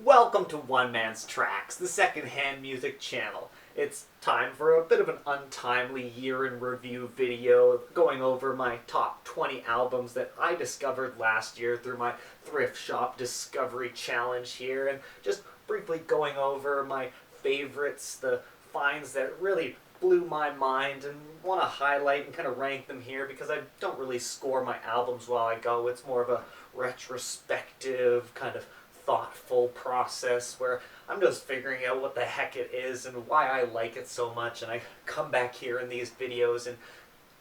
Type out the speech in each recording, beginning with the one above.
Welcome to One Man's Tracks, the secondhand music channel. It's time for a bit of an untimely year in review video going over my top 20 albums that I discovered last year through my thrift shop discovery challenge here, and just briefly going over my favorites, the finds that really blew my mind, and want to highlight and kind of rank them here because I don't really score my albums while I go. It's more of a retrospective kind of thoughtful process where I'm just figuring out what the heck it is and why I like it so much, and I come back here in these videos and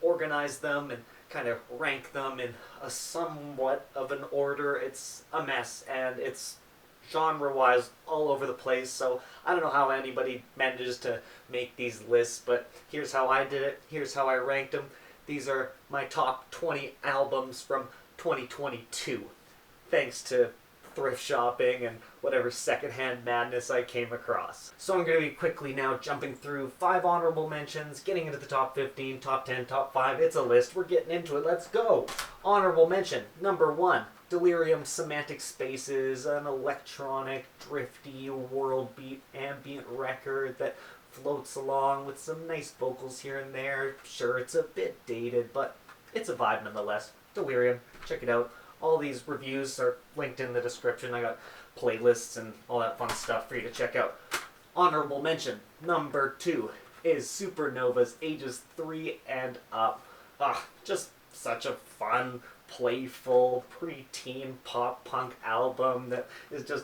organize them and kind of rank them in a somewhat of an order. It's a mess and it's genre-wise all over the place, so I don't know how anybody manages to make these lists, but here's how I did it. Here's how I ranked them. These are my top 20 albums from 2022, thanks to thrift shopping and whatever secondhand madness I came across. So I'm going to be quickly now jumping through 5 honorable mentions, getting into the top 15, top 10, top 5. It's a list. We're getting into it. Let's go. Honorable mention, number 1. Delirium Semantic Spaces, an electronic, drifty, world beat ambient record that floats along with some nice vocals here and there. Sure, it's a bit dated, but it's a vibe nonetheless. Delirium, check it out. All these reviews are linked in the description. I got playlists and all that fun stuff for you to check out. Honorable mention, number 2, is Supernova's Ages 3 and Up. Just such a fun, playful, preteen pop punk album that is just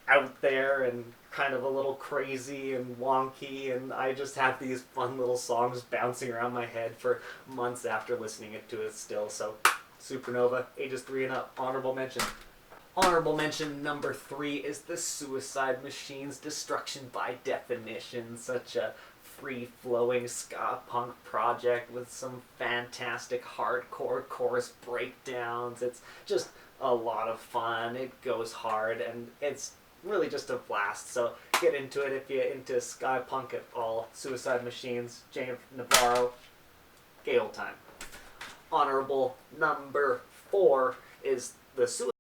out there and kind of a little crazy and wonky, and I just have these fun little songs bouncing around my head for months after listening to it still, so Supernova, Ages 3 and Up, honorable mention. Honorable mention number 3 is the Suicide Machines' Destruction by Definition, such a free-flowing ska punk project with some fantastic hardcore chorus breakdowns. It's just a lot of fun, it goes hard, and it's really just a blast, so get into it if you're into ska punk at all. Suicide Machines, James Navarro, gay old time. Honorable number 4 is the Suicide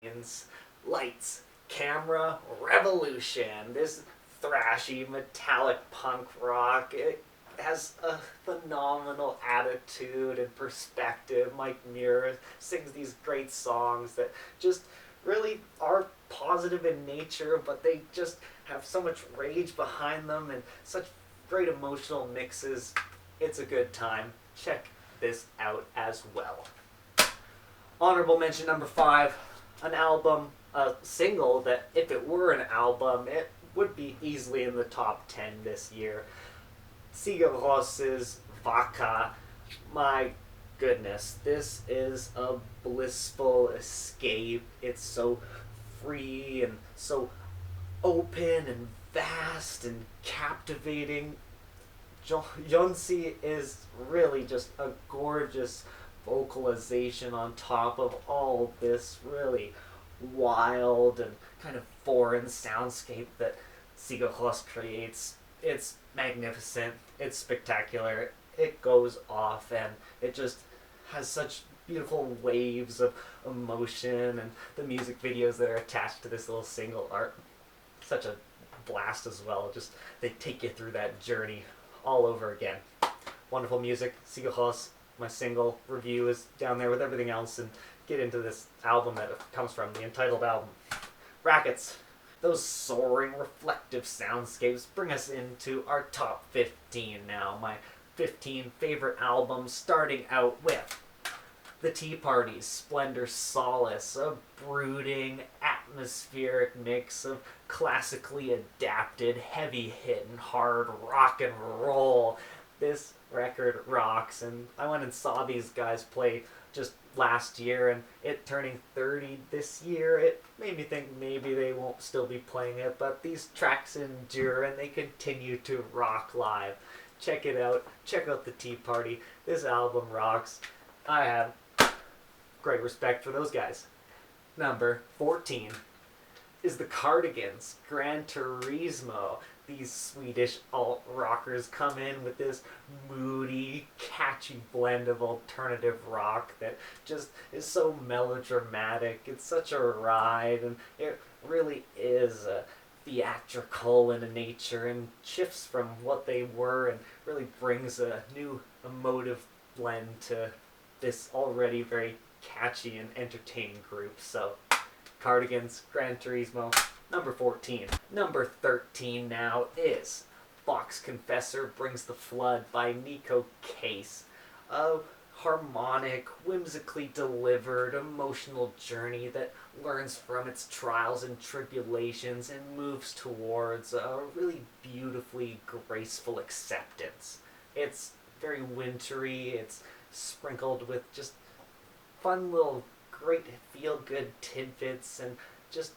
Machines' Lights, Camera, Revolution. This thrashy, metallic punk rock. It has a phenomenal attitude and perspective. Mike Muir sings these great songs that just really are positive in nature, but they just have so much rage behind them and such great emotional mixes. It's a good time. Check this out as well. Honorable mention number 5, an album, a single that if it were an album, it would be easily in the top 10 this year. Sigur Ros's Vaka. My goodness, this is a blissful escape. It's so free and so open and vast and captivating. Jonsi is really just a gorgeous vocalization on top of all this really wild and kind of foreign soundscape that Sigur Rós creates. It's magnificent, it's spectacular, it goes off, and it just has such beautiful waves of emotion, and the music videos that are attached to this little single are such a blast as well. Just they take you through that journey all over again. Wonderful music. Sigur Rós, my single review is down there with everything else, and get into this album that it comes from, the entitled album. Rackets. Those soaring, reflective soundscapes bring us into our top 15 now. My 15 favorite albums, starting out with The Tea Party's Splendor Solace, a brooding, atmospheric mix of classically adapted, heavy-hitting, hard rock and roll. This record rocks, and I went and saw these guys play just last year, and it turning 30 this year, it made me think maybe they won't still be playing it, but these tracks endure and they continue to rock live. Check it out. Check out The Tea Party. This album rocks. I have great respect for those guys. Number 14 is the Cardigans, Gran Turismo. These Swedish alt-rockers come in with this moody, catchy blend of alternative rock that just is so melodramatic. It's such a ride, and it really is theatrical in nature and shifts from what they were and really brings a new emotive blend to this already very catchy and entertaining group. So, Cardigans, Gran Turismo, number 14. Number 13 now is Fox Confessor Brings the Flood by Neko Case. A harmonic, whimsically delivered, emotional journey that learns from its trials and tribulations and moves towards a really beautifully graceful acceptance. It's very wintry, it's sprinkled with just fun little great feel-good tidbits and just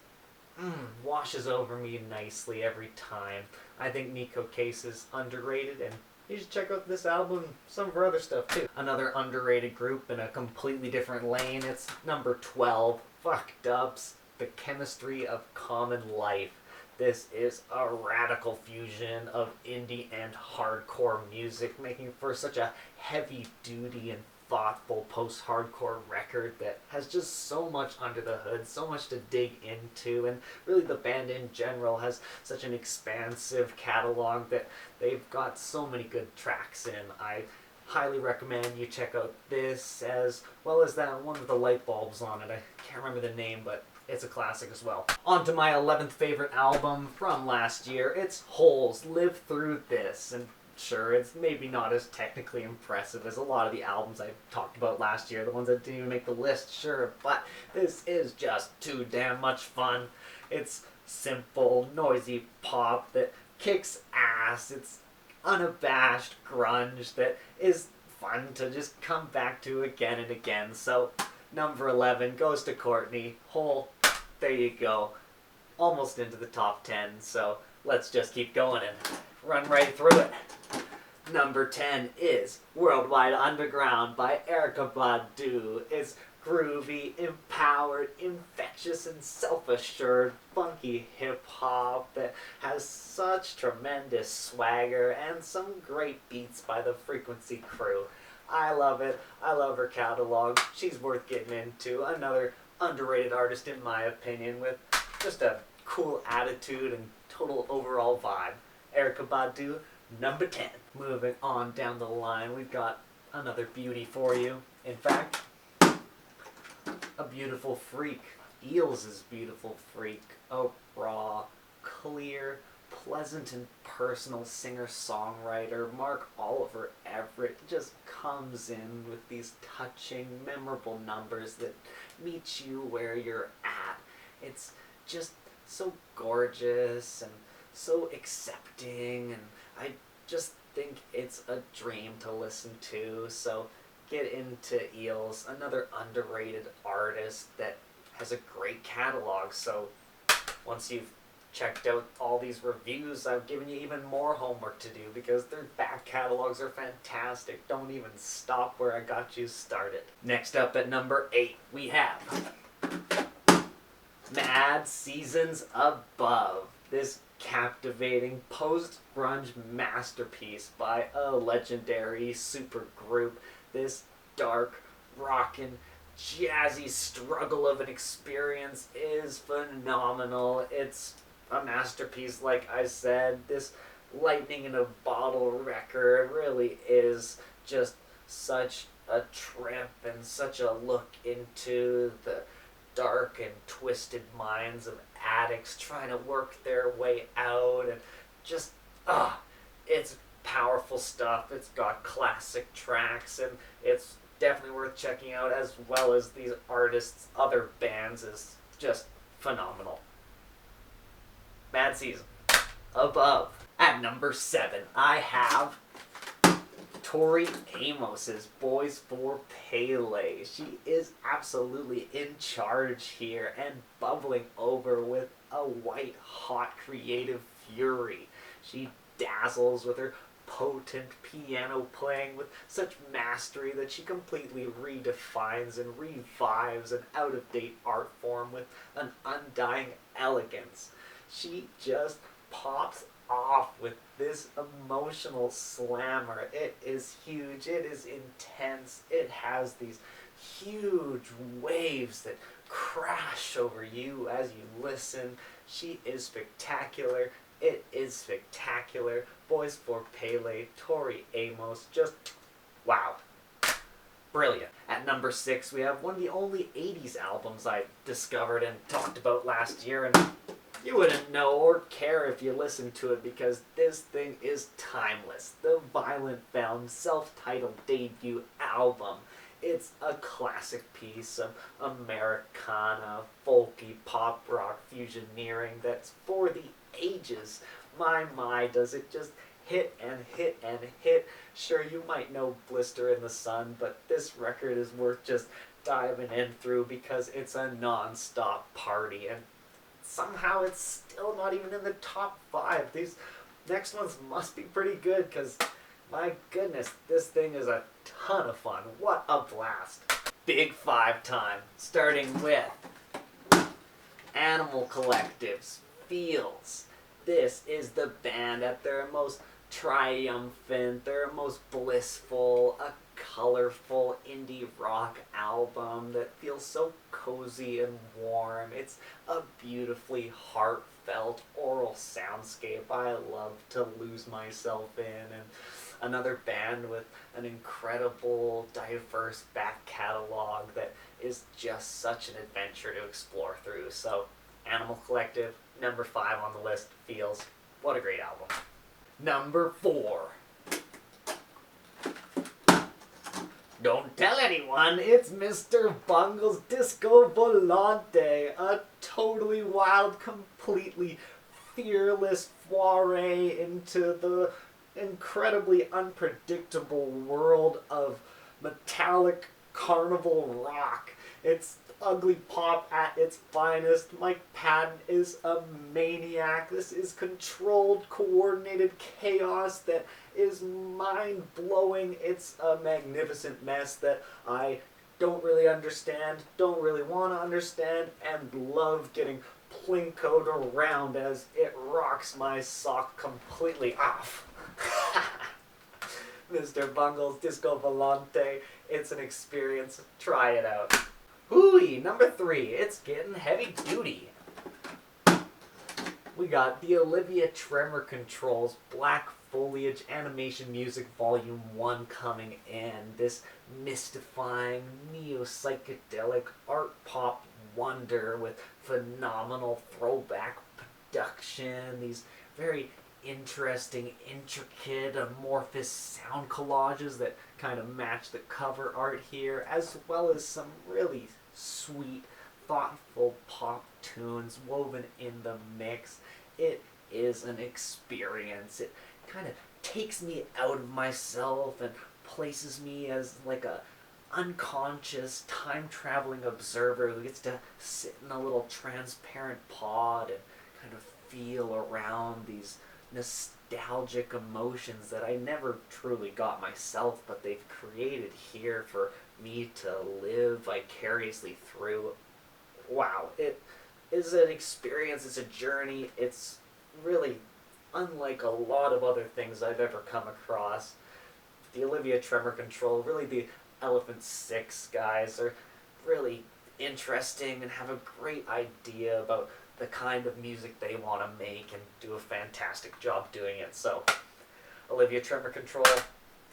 washes over me nicely every time. I think Neko Case is underrated, and you should check out this album and some of her other stuff too. Another underrated group in a completely different lane, it's number 12, Fuck Dubs, The Chemistry of Common Life. This is a radical fusion of indie and hardcore music, making for such a heavy-duty and thoughtful post-hardcore record that has just so much under the hood, so much to dig into, and really the band in general has such an expansive catalog that they've got so many good tracks in. I highly recommend you check out this as well as that one with the light bulbs on it. I can't remember the name, but it's a classic as well. On to my 11th favorite album from last year. It's Holes, Live Through This. And sure, it's maybe not as technically impressive as a lot of the albums I talked about last year, the ones that didn't even make the list, sure, but this is just too damn much fun. It's simple, noisy pop that kicks ass. It's unabashed grunge that is fun to just come back to again and again. So, number 11 goes to Courtney. Hole, there you go. Almost into the top 10, so let's just keep going and run right through it. Number 10 is Worldwide Underground by Erykah Badu. It's groovy, empowered, infectious, and self-assured, funky hip-hop that has such tremendous swagger and some great beats by the Frequency crew. I love it. I love her catalog. She's worth getting into. Another underrated artist in my opinion with just a cool attitude and total overall vibe. Erykah Badu, number 10. Moving on down the line, we've got another beauty for you. In fact, a beautiful freak. Eels' beautiful freak. A raw, clear, pleasant and personal singer-songwriter. Mark Oliver Everett just comes in with these touching, memorable numbers that meet you where you're at. It's just so gorgeous and so accepting, and I just think it's a dream to listen to. So get into Eels, another underrated artist that has a great catalog. So once you've checked out all these reviews, I've given you even more homework to do because their back catalogs are fantastic. Don't even stop where I got you started. Next up at number 8, we have Mad Seasons Above. This captivating post-grunge masterpiece by a legendary supergroup. This dark, rockin', jazzy struggle of an experience is phenomenal. It's a masterpiece, like I said. This lightning in a bottle record really is just such a trip and such a look into the dark and twisted minds of addicts trying to work their way out, and just it's powerful stuff. It's got classic tracks, and it's definitely worth checking out, as well as these artists' other bands is just phenomenal. Mad Season Above. At number 7, I have Tori Amos's Boys for Pele. She is absolutely in charge here and bubbling over with a white-hot creative fury. She dazzles with her potent piano playing with such mastery that she completely redefines and revives an out-of-date art form with an undying elegance. She just pops off with this emotional slammer. It is huge, it is intense, it has these huge waves that crash over you as you listen. She is spectacular. It is spectacular. Boys for Pele, Tori Amos, just wow. Brilliant. At number 6, we have one of the only 80s albums I discovered and talked about last year, and you wouldn't know or care if you listened to it because this thing is timeless. The Violent Femmes self-titled debut album. It's a classic piece of Americana, folky, pop rock fusioneering that's for the ages. My, does it just hit and hit and hit. Sure, you might know Blister in the Sun, but this record is worth just diving in through because it's a non-stop party, and somehow it's still not even in the top 5. These next ones must be pretty good because, my goodness, this thing is a ton of fun. What a blast. Big 5 time, starting with Animal Collective's Feels. This is the band at their most triumphant, their most blissful, a colorful indie rock album that feels so cozy and warm. It's a beautifully heartfelt oral soundscape I love to lose myself in, and another band with an incredible, diverse back catalog that is just such an adventure to explore through. So, Animal Collective, number 5 on the list, Feels. What a great album. Number 4. Don't tell anyone, it's Mr. Bungle's Disco Volante, a totally wild, completely fearless foray into the incredibly unpredictable world of metallic carnival rock. It's ugly pop at its finest. Mike Patton is a maniac. This is controlled, coordinated chaos that is mind-blowing. It's a magnificent mess that I don't really understand, don't really want to understand, and love getting plinkoed around as it rocks my sock completely off. Mr. Bungle's Disco Volante, it's an experience. Try it out. Hooey, number 3, it's getting heavy duty. We got the Olivia Tremor Controls Black Foliage Animation Music Volume 1 coming in. This mystifying, neo-psychedelic art pop wonder with phenomenal throwback production, these very interesting, intricate, amorphous sound collages that kind of match the cover art here, as well as some really sweet, thoughtful pop tunes woven in the mix. It is an experience. It kind of takes me out of myself and places me as like a unconscious, time-traveling observer who gets to sit in a little transparent pod and kind of feel around these nostalgic emotions that I never truly got myself, but they've created here for me to live vicariously through. Wow, it is an experience, it's a journey, it's really unlike a lot of other things I've ever come across. The Olivia Tremor Control, really the Elephant Six guys are really interesting and have a great idea about the kind of music they want to make and do a fantastic job doing it. So, Olivia Tremor Control,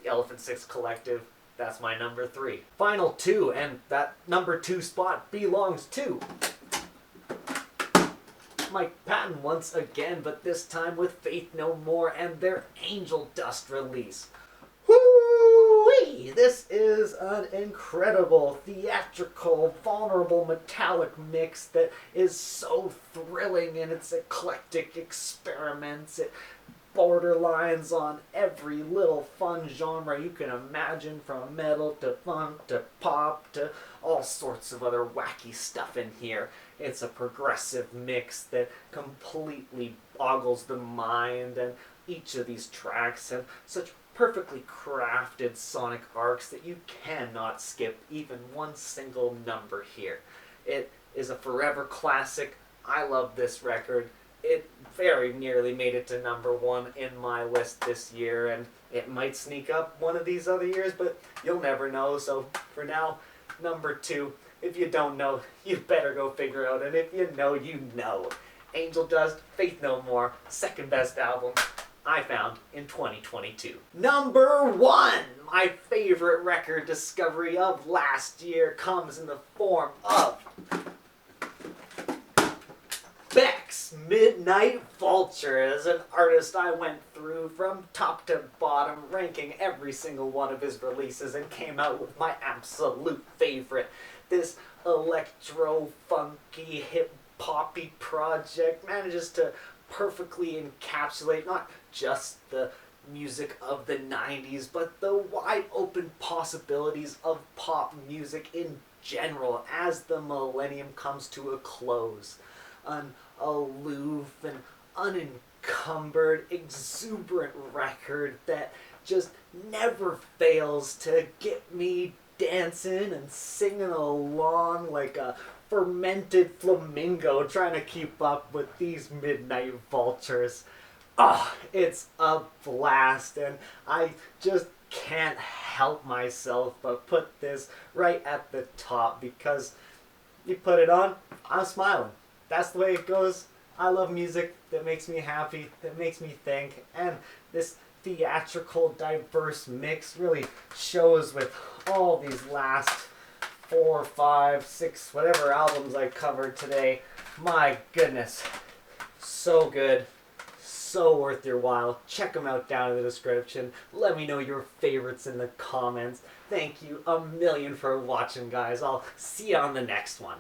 the Elephant Six Collective, that's my number 3. Final 2, and that number 2 spot belongs to Mike Patton once again, but this time with Faith No More and their Angel Dust release. Woo-wee! This is an incredible, theatrical, vulnerable, metallic mix that is so thrilling in its eclectic experiments. It borderlines on every little fun genre you can imagine, from metal to funk to pop to all sorts of other wacky stuff in here. It's a progressive mix that completely boggles the mind, and each of these tracks have such perfectly crafted sonic arcs that you cannot skip even one single number here. It is a forever classic. I love this record. It very nearly made it to number 1 in my list this year, and it might sneak up one of these other years, but you'll never know. So for now, Number 2, if you don't know, you better go figure out, and if you know, you know. Angel Dust, Faith No More, second best album I found in 2022. Number 1! My favorite record discovery of last year comes in the form of Beck's Midnight Vulture. As an artist, I went through from top to bottom, ranking every single one of his releases, and came out with my absolute favorite. This electro-funky, hip-poppy project manages to perfectly encapsulate not just the music of the 90s, but the wide open possibilities of pop music in general as the millennium comes to a close. An aloof and unencumbered, exuberant record that just never fails to get me dancing and singing along like a fermented flamingo trying to keep up with these Midnight Vultures. Oh, it's a blast, and I just can't help myself but put this right at the top because you put it on, I'm smiling. That's the way it goes. I love music that makes me happy, that makes me think, and this theatrical, diverse mix really shows with all these last 4, 5, 6, whatever albums I covered today. My goodness, so good, so worth your while. Check them out down in the description. Let me know your favorites in the comments. Thank you a million for watching, guys. I'll see you on the next one.